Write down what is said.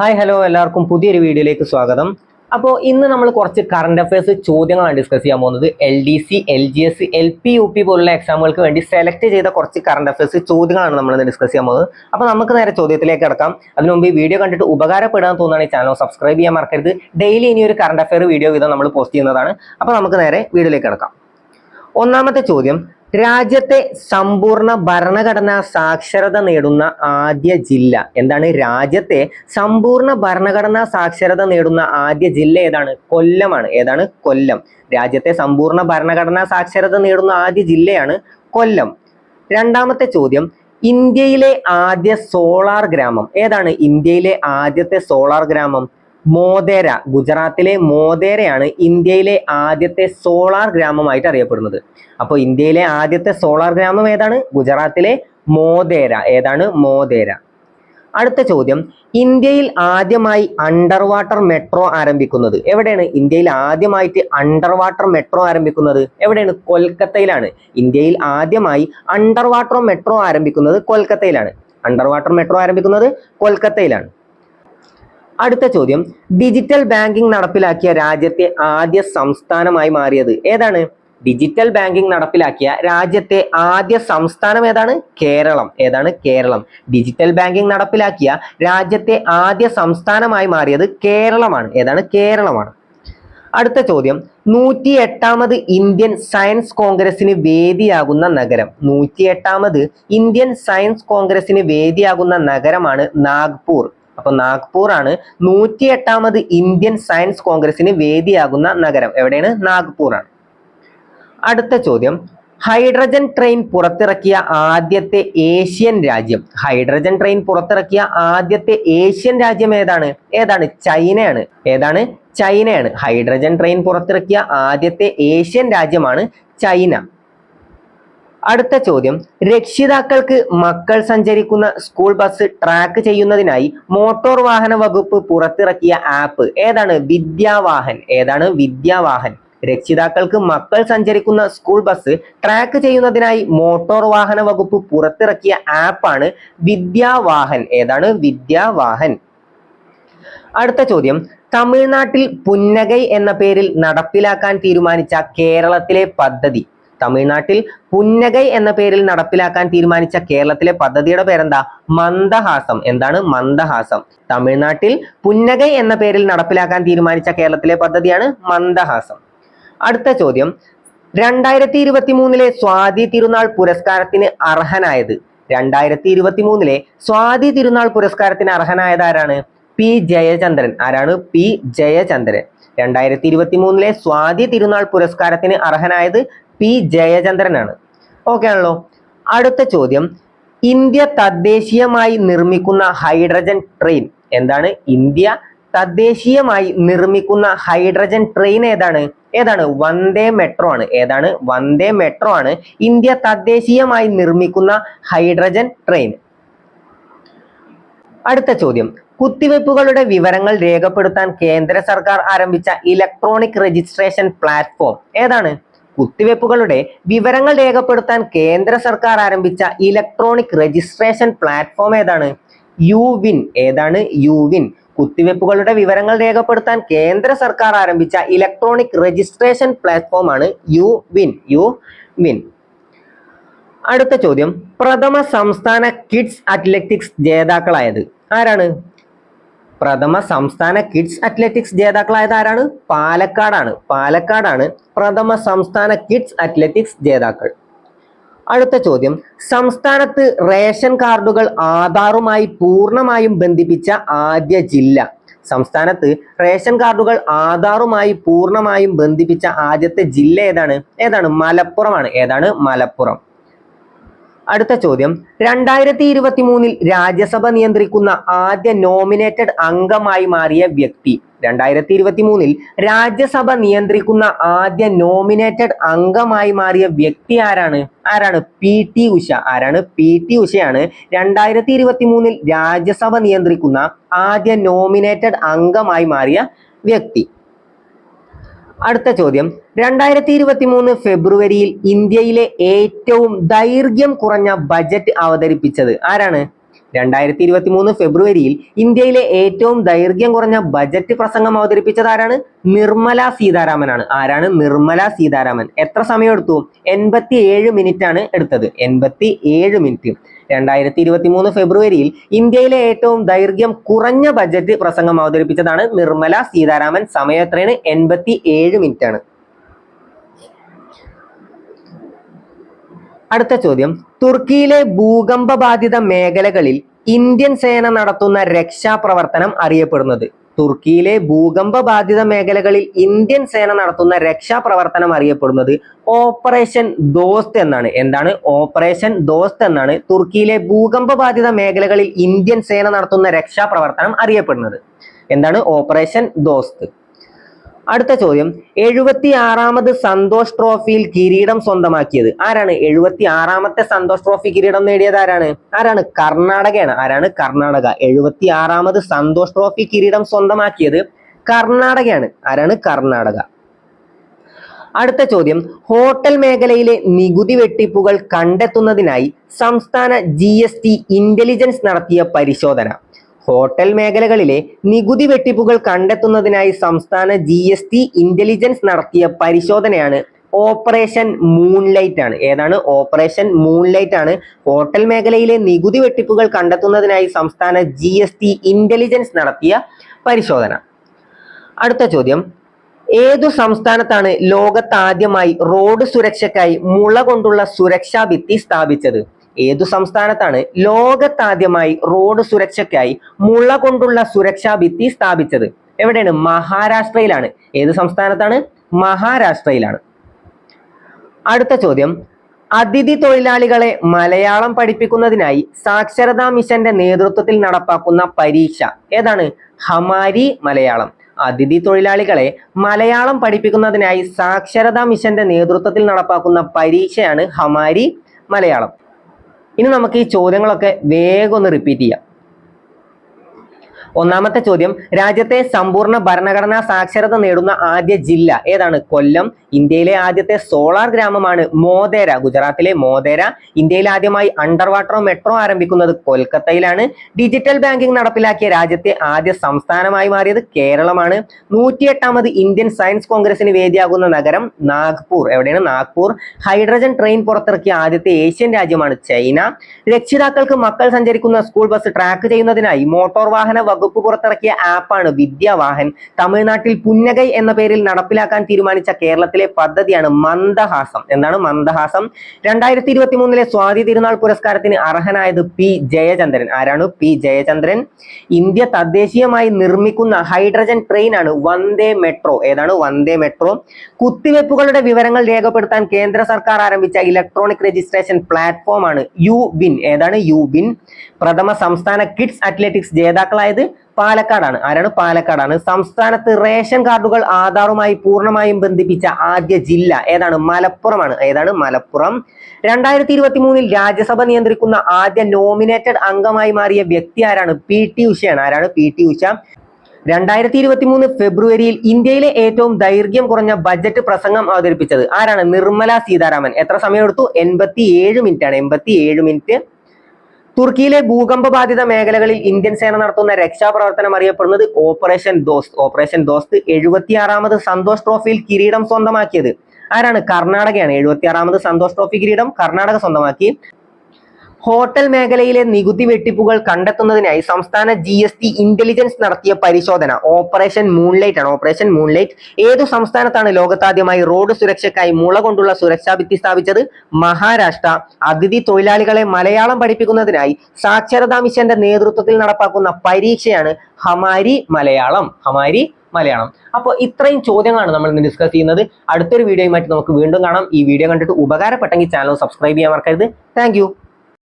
Hi hello എല്ലാവർക്കും പുതിയൊരു വീഡിയോയിലേക്ക് സ്വാഗതം. അപ്പോൾ ഇന്ന് നമ്മൾ കുറച്ച് കറണ്ട് അഫയേഴ്സ് ചോദ്യങ്ങളാണ് ഡിസ്കസ് ചെയ്യാൻ പോകുന്നത്. LDC, LGS, LP, UP പോലുള്ള എക്സാമുകൾക്ക് വേണ്ടി സെലക്ട് ചെയ്ത കുറച്ച് കറണ്ട് അഫയേഴ്സ് ചോദ്യങ്ങളാണ് നമ്മൾ ഇന്ന് ഡിസ്കസ് ചെയ്യാൻ പോകുന്നത്. അപ്പോൾ നമുക്ക് നേരെ ചോദ്യത്തിലേക്ക് കിടക്കാം. അതിനു മുമ്പ് ഈ വീഡിയോ കണ്ടിട്ട് ഉപകാരപ്പെടാൻ തോന്നുകയാണെങ്കിൽ ചാനൽ സബ്സ്ക്രൈബ് ചെയ്യാൻ മറക്കരുത്. ഡെയിലി ഇനി ഒരു കറണ്ട് അഫയർ വീഡിയോ വീതം നമ്മൾ പോസ്റ്റ് ചെയ്യുന്നതാണ്. അപ്പോൾ നമുക്ക് നേരെ വീഡിയോയിലേക്ക് കിടക്കാം. ഒന്നാമത്തെ ചോദ്യം, രാജ്യത്തെ സമ്പൂർണ്ണ ഭരണഘടനാ സാക്ഷരത നേടുന്ന ആദ്യ ജില്ല എന്താണ്? രാജ്യത്തെ സമ്പൂർണ്ണ ഭരണഘടനാ സാക്ഷരത നേടുന്ന ആദ്യ ജില്ല ഏതാണ്? കൊല്ലമാണ്. ഏതാണ്? കൊല്ലം. രാജ്യത്തെ സമ്പൂർണ്ണ ഭരണഘടനാ സാക്ഷരത നേടുന്ന ആദ്യ ജില്ലയാണ് കൊല്ലം. രണ്ടാമത്തെ ചോദ്യം, ഇന്ത്യയിലെ ആദ്യ സോളാർ ഗ്രാമം ഏതാണ്? ഇന്ത്യയിലെ ആദ്യത്തെ സോളാർ ഗ്രാമം മോധേര. ഗുജറാത്തിലെ മോധേരയാണ് ഇന്ത്യയിലെ ആദ്യത്തെ സോളാർ ഗ്രാമമായിട്ട് അറിയപ്പെടുന്നത്. അപ്പോൾ ഇന്ത്യയിലെ ആദ്യത്തെ സോളാർ ഗ്രാമം ഏതാണ്? ഗുജറാത്തിലെ മോധേര. ഏതാണ്? മോധേര. അടുത്ത ചോദ്യം, ഇന്ത്യയിൽ ആദ്യമായി അണ്ടർ വാട്ടർ മെട്രോ ആരംഭിക്കുന്നത് എവിടെയാണ്? ഇന്ത്യയിൽ ആദ്യമായിട്ട് അണ്ടർ വാട്ടർ മെട്രോ ആരംഭിക്കുന്നത് എവിടെയാണ്? കൊൽക്കത്തയിലാണ്. ഇന്ത്യയിൽ ആദ്യമായി അണ്ടർ വാട്ടർ മെട്രോ ആരംഭിക്കുന്നത് കൊൽക്കത്തയിലാണ്. അണ്ടർ വാട്ടർ മെട്രോ ആരംഭിക്കുന്നത് കൊൽക്കത്തയിലാണ്. അടുത്ത ചോദ്യം, ഡിജിറ്റൽ ബാങ്കിംഗ് നടപ്പിലാക്കിയ രാജ്യത്തെ ആദ്യ സംസ്ഥാനമായി മാറിയത് ഏതാണ്? ഡിജിറ്റൽ ബാങ്കിംഗ് നടപ്പിലാക്കിയ രാജ്യത്തെ ആദ്യ സംസ്ഥാനം ഏതാണ്? കേരളം. ഏതാണ്? കേരളം. ഡിജിറ്റൽ ബാങ്കിംഗ് നടപ്പിലാക്കിയ രാജ്യത്തെ ആദ്യ സംസ്ഥാനമായി മാറിയത് കേരളമാണ്. ഏതാണ്? കേരളമാണ്. അടുത്ത ചോദ്യം, 108ാമത് ഇന്ത്യൻ സയൻസ് കോൺഗ്രസിന് വേദിയാകുന്ന നഗരം. 108ാമത് ഇന്ത്യൻ സയൻസ് കോൺഗ്രസിന് വേദിയാകുന്ന നഗരമാണ് നാഗ്പൂർ. അപ്പൊ നാഗ്പൂർ ആണ് 108ാമത് ഇന്ത്യൻ സയൻസ് കോൺഗ്രസിന് വേദിയാകുന്ന നഗരം. എവിടെയാണ്? നാഗ്പൂർ ആണ്. അടുത്ത ചോദ്യം, ഹൈഡ്രജൻ ട്രെയിൻ പുറത്തിറക്കിയ ആദ്യത്തെ ഏഷ്യൻ രാജ്യം. ഹൈഡ്രജൻ ട്രെയിൻ പുറത്തിറക്കിയ ആദ്യത്തെ ഏഷ്യൻ രാജ്യം ഏതാണ്? ഏതാണ്? ചൈനയാണ്. ഏതാണ്? ചൈനയാണ്. ഹൈഡ്രജൻ ട്രെയിൻ പുറത്തിറക്കിയ ആദ്യത്തെ ഏഷ്യൻ രാജ്യമാണ് ചൈന. അടുത്ത ചോദ്യം, രക്ഷിതാക്കൾക്ക് മക്കൾ സഞ്ചരിക്കുന്ന സ്കൂൾ ബസ് ട്രാക്ക് ചെയ്യുന്നതിനായി മോട്ടോർ വാഹന വകുപ്പ് പുറത്തിറക്കിയ ആപ്പ് ഏതാണ്? വിദ്യാവാഹൻ. ഏതാണ്? വിദ്യാവാഹൻ. രക്ഷിതാക്കൾക്ക് മക്കൾ സഞ്ചരിക്കുന്ന സ്കൂൾ ബസ് ട്രാക്ക് ചെയ്യുന്നതിനായി മോട്ടോർ വാഹന വകുപ്പ് പുറത്തിറക്കിയ ആപ്പാണ് വിദ്യാവാഹൻ. ഏതാണ്? വിദ്യാവാഹൻ. അടുത്ത ചോദ്യം, തമിഴ്നാട്ടിൽ പുന്നഗൈ എന്ന പേരിൽ നടപ്പിലാക്കാൻ തീരുമാനിച്ച കേരളത്തിലെ പദ്ധതി. തമിഴ്നാട്ടിൽ പുന്നഗൈ എന്ന പേരിൽ നടപ്പിലാക്കാൻ തീരുമാനിച്ച കേരളത്തിലെ പദ്ധതിയുടെ പേരെന്താ? മന്ദഹാസം. എന്താണ്? മന്ദഹാസം. തമിഴ്നാട്ടിൽ പുന്നഗൈ എന്ന പേരിൽ നടപ്പിലാക്കാൻ തീരുമാനിച്ച കേരളത്തിലെ പദ്ധതിയാണ് മന്ദഹാസം. അടുത്ത ചോദ്യം, 2023 സ്വാതി തിരുനാൾ പുരസ്കാരത്തിന് അർഹനായത്. 2023 സ്വാതി തിരുനാൾ പുരസ്കാരത്തിന് അർഹനായത് ആരാണ്? പി ജയചന്ദ്രൻ. ആരാണ്? പി ജയചന്ദ്രൻ. 2023 സ്വാതി തിരുനാൾ പുരസ്കാരത്തിന് അർഹനായത് പി ജയചന്ദ്രനാണ്. ഓക്കെ ആണല്ലോ. അടുത്ത ചോദ്യം, ഇന്ത്യ തദ്ദേശീയമായി നിർമ്മിക്കുന്ന ഹൈഡ്രജൻ ട്രെയിൻ എന്താണ്? ഇന്ത്യ തദ്ദേശീയമായി നിർമ്മിക്കുന്ന ഹൈഡ്രജൻ ട്രെയിൻ ഏതാണ്? ഏതാണ്? വന്ദേ മെട്രോ ആണ്. ഏതാണ്? വന്ദേ മെട്രോ ആണ് ഇന്ത്യ തദ്ദേശീയമായി നിർമ്മിക്കുന്ന ഹൈഡ്രജൻ ട്രെയിൻ. അടുത്ത ചോദ്യം, കുത്തിവെപ്പുകളുടെ വിവരങ്ങൾ രേഖപ്പെടുത്താൻ കേന്ദ്ര സർക്കാർ ആരംഭിച്ച ഇലക്ട്രോണിക് രജിസ്ട്രേഷൻ പ്ലാറ്റ്ഫോം ഏതാണ്? കുത്തിവെപ്പുകളുടെ വിവരങ്ങൾ രേഖപ്പെടുത്താൻ കേന്ദ്ര സർക്കാർ ആരംഭിച്ച ഇലക്ട്രോണിക് രജിസ്ട്രേഷൻ പ്ലാറ്റ്ഫോം ഏതാണ്? യുവിൻ. ഏതാണ്? യുവിൻ. കുത്തിവെപ്പുകളുടെ വിവരങ്ങൾ രേഖപ്പെടുത്താൻ കേന്ദ്ര സർക്കാർ ആരംഭിച്ച ഇലക്ട്രോണിക് രജിസ്ട്രേഷൻ പ്ലാറ്റ്ഫോം ആണ് യുവിൻ. യുവിൻ. അടുത്ത ചോദ്യം, പ്രഥമ സംസ്ഥാന കിഡ്സ് അത്ലറ്റിക്സ് ജേതാക്കളായത് ആരാണ്? പ്രഥമ സംസ്ഥാന കിഡ്സ് അത്ലറ്റിക്സ് ജേതാക്കളായത് ആരാണ്? പാലക്കാടാണ്. പാലക്കാടാണ് പ്രഥമ സംസ്ഥാന കിഡ്സ് അത്ലറ്റിക്സ് ജേതാക്കൾ. അടുത്ത ചോദ്യം, സംസ്ഥാനത്ത് റേഷൻ കാർഡുകൾ ആധാറുമായി പൂർണ്ണമായും ബന്ധിപ്പിച്ച ആദ്യ ജില്ല. സംസ്ഥാനത്ത് റേഷൻ കാർഡുകൾ ആധാറുമായി പൂർണ്ണമായും ബന്ധിപ്പിച്ച ആദ്യത്തെ ജില്ല ഏതാണ്? ഏതാണ്? മലപ്പുറമാണ്. ഏതാണ്? മലപ്പുറം. അടുത്ത ചോദ്യം, 2023 രാജ്യസഭ നിയന്ത്രിക്കുന്ന ആദ്യ നോമിനേറ്റഡ് അംഗമായി മാറിയ വ്യക്തി. 2023 രാജ്യസഭ നിയന്ത്രിക്കുന്ന ആദ്യ നോമിനേറ്റഡ് അംഗമായി മാറിയ വ്യക്തി ആരാണ്? ആരാണ്? PT ഉഷ. ആരാണ്? PT ഉഷയാണ് 2023 രാജ്യസഭ നിയന്ത്രിക്കുന്ന ആദ്യ നോമിനേറ്റഡ് അംഗമായി മാറിയ വ്യക്തി. അടുത്ത ചോദ്യം, 2023 ഫെബ്രുവരിയിൽ ഇന്ത്യയിലെ ഏറ്റവും ദൈർഘ്യം കുറഞ്ഞ ബജറ്റ് അവതരിപ്പിച്ചത് ആരാണ്? 2023 ഫെബ്രുവരിയിൽ ഇന്ത്യയിലെ ഏറ്റവും ദൈർഘ്യം കുറഞ്ഞ ബജറ്റ് പ്രസംഗം അവതരിപ്പിച്ചത് ആരാണ്? നിർമ്മല സീതാരാമനാണ്. ആരാണ്? നിർമ്മല സീതാരാമൻ. എത്ര സമയം എടുത്തു? 87 മിനിറ്റ് ആണ് എടുത്തത്. 87 മിനിറ്റ്. 2023 ഫെബ്രുവരിയിൽ ഇന്ത്യയിലെ ഏറ്റവും ദൈർഘ്യം കുറഞ്ഞ ബജറ്റ് പ്രസംഗം അവതരിപ്പിച്ചതാണ് നിർമ്മല സീതാരാമൻ. സമയം എത്രയാണ്? 87 മിനിറ്റ് ആണ്. അടുത്ത ചോദ്യം, തുർക്കിയിലെ ഭൂകമ്പ ബാധിത മേഖലകളിൽ ഇന്ത്യൻ സേന നടത്തുന്ന രക്ഷാപ്രവർത്തനം അറിയപ്പെടുന്നത്? തുർക്കിയിലെ ഭൂകമ്പ ബാധിത മേഖലകളിൽ ഇന്ത്യൻ സേന നടത്തുന്ന രക്ഷാപ്രവർത്തനം അറിയപ്പെടുന്നത് ഓപ്പറേഷൻ ദോസ്ത് എന്നാണ്. എന്താണ്? ഓപ്പറേഷൻ ദോസ്ത് എന്നാണ് തുർക്കിയിലെ ഭൂകമ്പ ബാധിത മേഖലകളിൽ ഇന്ത്യൻ സേന നടത്തുന്ന രക്ഷാപ്രവർത്തനം അറിയപ്പെടുന്നത്. എന്താണ്? ഓപ്പറേഷൻ ദോസ്ത്. അടുത്ത ചോദ്യം, 76ാമത് സന്തോഷ് ട്രോഫിയിൽ കിരീടം സ്വന്തമാക്കിയത് ആരാണ്? 76ാമത്തെ സന്തോഷ് ട്രോഫി കിരീടം നേടിയത് ആരാണ്? കർണാടകയാണ്. ആരാണ്? കർണാടക. 76ാമത് സന്തോഷ് ട്രോഫി കിരീടം സ്വന്തമാക്കിയത് കർണാടകയാണ്. ആരാണ്? കർണാടക. അടുത്ത ചോദ്യം, ഹോട്ടൽ മേഖലയിലെ നികുതി വെട്ടിപ്പുകൾ കണ്ടെത്തുന്നതിനായി സംസ്ഥാന GST ഇന്റലിജൻസ് നടത്തിയ പരിശോധന. ഹോട്ടൽ മേഖലകളിലെ നികുതി വെട്ടിപ്പുകൾ കണ്ടെത്തുന്നതിനായി സംസ്ഥാന GST ഇന്റലിജൻസ് നടത്തിയ പരിശോധനയാണ് ഓപ്പറേഷൻ മൂൺലൈറ്റ് ആണ്. ഏതാണ്? ഓപ്പറേഷൻ മൂൺലൈറ്റ് ആണ്. ഹോട്ടൽ മേഖലയിലെ നികുതി വെട്ടിപ്പുകൾ കണ്ടെത്തുന്നതിനായി സംസ്ഥാന GST ഇന്റലിജൻസ് നടത്തിയ പരിശോധന. അടുത്ത ചോദ്യം, ഏതു സംസ്ഥാനത്താണ് ലോകത്താദ്യമായി റോഡ് സുരക്ഷയ്ക്കായി മുള കൊണ്ടുള്ള സുരക്ഷാ ഭിത്തി സ്ഥാപിച്ചത്? ഏതു സംസ്ഥാനത്താണ് ലോകത്താദ്യമായി റോഡ് സുരക്ഷയ്ക്കായി മുള കൊണ്ടുള്ള സുരക്ഷാ ഭിത്തി സ്ഥാപിച്ചത്? എവിടെയാണ്? മഹാരാഷ്ട്രയിലാണ്. ഏത് സംസ്ഥാനത്താണ്? മഹാരാഷ്ട്രയിലാണ്. അടുത്ത ചോദ്യം, അതിഥി തൊഴിലാളികളെ മലയാളം പഠിപ്പിക്കുന്നതിനായി സാക്ഷരതാ മിഷന്റെ നേതൃത്വത്തിൽ നടപ്പാക്കുന്ന പരീക്ഷ ഏതാണ്? ഹമാരി മലയാളം. അതിഥി തൊഴിലാളികളെ മലയാളം പഠിപ്പിക്കുന്നതിനായി സാക്ഷരതാ മിഷന്റെ നേതൃത്വത്തിൽ നടപ്പാക്കുന്ന പരീക്ഷയാണ് ഹമാരി മലയാളം. ഇനി നമുക്ക് ഈ ചോദ്യങ്ങളൊക്കെ വേഗം ഒന്ന് റിപ്പീറ്റ് ചെയ്യാം. ഒന്നാമത്തെ ചോദ്യം, രാജ്യത്തെ സമ്പൂർണ്ണ ഭരണഘടനാ സാക്ഷരത നേടുന്ന ആദ്യ ജില്ല ഏതാണ്? കൊല്ലം. ഇന്ത്യയിലെ ആദ്യത്തെ സോളാർ ഗ്രാമമാണ് മോധേര. ഗുജറാത്തിലെ മോധേര. ഇന്ത്യയിൽ ആദ്യമായി അണ്ടർ വാട്ടർ മെട്രോ ആരംഭിക്കുന്നത് കൊൽക്കത്തയിലാണ്. ഡിജിറ്റൽ ബാങ്കിംഗ് നടപ്പിലാക്കിയ രാജ്യത്തെ ആദ്യ സംസ്ഥാനമായി മാറിയത് കേരളമാണ്. 108ാമത് ഇന്ത്യൻ സയൻസ് കോൺഗ്രസിന് വേദിയാകുന്ന നഗരം നാഗ്പൂർ. എവിടെയാണ്? നാഗ്പൂർ. ഹൈഡ്രജൻ ട്രെയിൻ പുറത്തിറക്കിയ ആദ്യത്തെ ഏഷ്യൻ രാജ്യമാണ് ചൈന. രക്ഷിതാക്കൾക്ക് മക്കൾ സഞ്ചരിക്കുന്ന സ്കൂൾ ബസ് ട്രാക്ക് ചെയ്യുന്നതിനായി മോട്ടോർ വാഹന വകുപ്പ് പുറത്തിറക്കിയ ആപ്പാണ് വിദ്യാവാഹൻ. തമിഴ്നാട്ടിൽ പുന്നകൈ എന്ന പേരിൽ നടപ്പിലാക്കാൻ തീരുമാനിച്ച കേരളത്തിലെ പദ്ധതിയാണ് മന്ദഹാസം. എന്താണ്? മന്ദഹാസം. 2023 സ്വാതി തിരുനാൾ പുരസ്കാരത്തിന് അർഹനായത് P ജയചന്ദ്രൻ. ആരാണ്? P ജയചന്ദ്രൻ. ഇന്ത്യ തദ്ദേശീയമായി നിർമ്മിക്കുന്ന ഹൈഡ്രജൻ ട്രെയിൻ ആണ് വന്ദേ മെട്രോ. ഏതാണ്? വന്ദേ മെട്രോ. കുത്തിവെപ്പുകളുടെ വിവരങ്ങൾ രേഖപ്പെടുത്താൻ കേന്ദ്ര സർക്കാർ ആരംഭിച്ച ഇലക്ട്രോണിക് രജിസ്ട്രേഷൻ പ്ലാറ്റ്ഫോം ആണ് യുബിൻ. ഏതാണ്? യുബിൻ. പ്രഥമ സംസ്ഥാന കിഡ്സ് അത്ലറ്റിക്സ് ജേതാക്കളായത് പാലക്കാടാണ്. ആരാണ്? പാലക്കാടാണ്. സംസ്ഥാനത്ത് റേഷൻ കാർഡുകൾ ആധാറുമായി പൂർണ്ണമായും ബന്ധിപ്പിച്ച ആദ്യ ജില്ല ഏതാണ്? മലപ്പുറമാണ്. ഏതാണ്? മലപ്പുറം. 2023 രാജ്യസഭ നിയന്ത്രിക്കുന്ന ആദ്യ നോമിനേറ്റഡ് അംഗമായി മാറിയ വ്യക്തി ആരാണ്? PT ഉഷയാണ്. ആരാണ്? PT ഉഷ. 2023 ഫെബ്രുവരിയിൽ ഇന്ത്യയിലെ ഏറ്റവും ദൈർഘ്യം കുറഞ്ഞ ബജറ്റ് പ്രസംഗം അവതരിപ്പിച്ചത് ആരാണ്? നിർമ്മല സീതാരാമൻ. എത്ര സമയം എടുത്തു? 87 മിനിറ്റ് ആണ്. 87 മിനിറ്റ്. തുർക്കിയിലെ ഭൂകമ്പ ബാധിത മേഖലകളിൽ ഇന്ത്യൻ സേന നടത്തുന്ന രക്ഷാപ്രവർത്തനം അറിയപ്പെടുന്നത് ഓപ്പറേഷൻ ദോസ്ത്. ഓപ്പറേഷൻ ദോസ്ത്. 76ാമത് സന്തോഷ് ട്രോഫിയിൽ കിരീടം സ്വന്തമാക്കിയത് ആരാണ്? കർണാടകയാണ്. 76ാമത് സന്തോഷ് ട്രോഫി കിരീടം കർണാടക സ്വന്തമാക്കി. ഹോട്ടൽ മേഖലയിലെ നികുതി വെട്ടിപ്പുകൾ കണ്ടെത്തുന്നതിനായി സംസ്ഥാന GST ഇന്റലിജൻസ് നടത്തിയ പരിശോധന ഓപ്പറേഷൻ മൂൺലൈറ്റ് ആണ്. Operation moonlight. ഏതു സംസ്ഥാനത്താണ് ലോകത്താദ്യമായി റോഡ് സുരക്ഷയ്ക്കായി മുള കൊണ്ടുള്ള സുരക്ഷാ ഭിത്തി സ്ഥാപിച്ചത്? മഹാരാഷ്ട്ര. അതിഥി തൊഴിലാളികളെ മലയാളം പഠിപ്പിക്കുന്നതിനായി സാക്ഷരതാ മിഷന്റെ നേതൃത്വത്തിൽ നടപ്പാക്കുന്ന പരീക്ഷയാണ് ഹമാരി മലയാളം. ഹമാരി മലയാളം. അപ്പോൾ ഇത്രയും ചോദ്യങ്ങളാണ് നമ്മൾ ഇന്ന് ഡിസ്കസ് ചെയ്യുന്നത്. അടുത്തൊരു വീഡിയോയുമായിട്ട് നമുക്ക് വീണ്ടും കാണാം. ഈ വീഡിയോ കണ്ടിട്ട് ഉപകാരപ്പെട്ടെങ്കിൽ ചാനൽ സബ്സ്ക്രൈബ് ചെയ്യാൻ മറക്കരുത്. Thank you.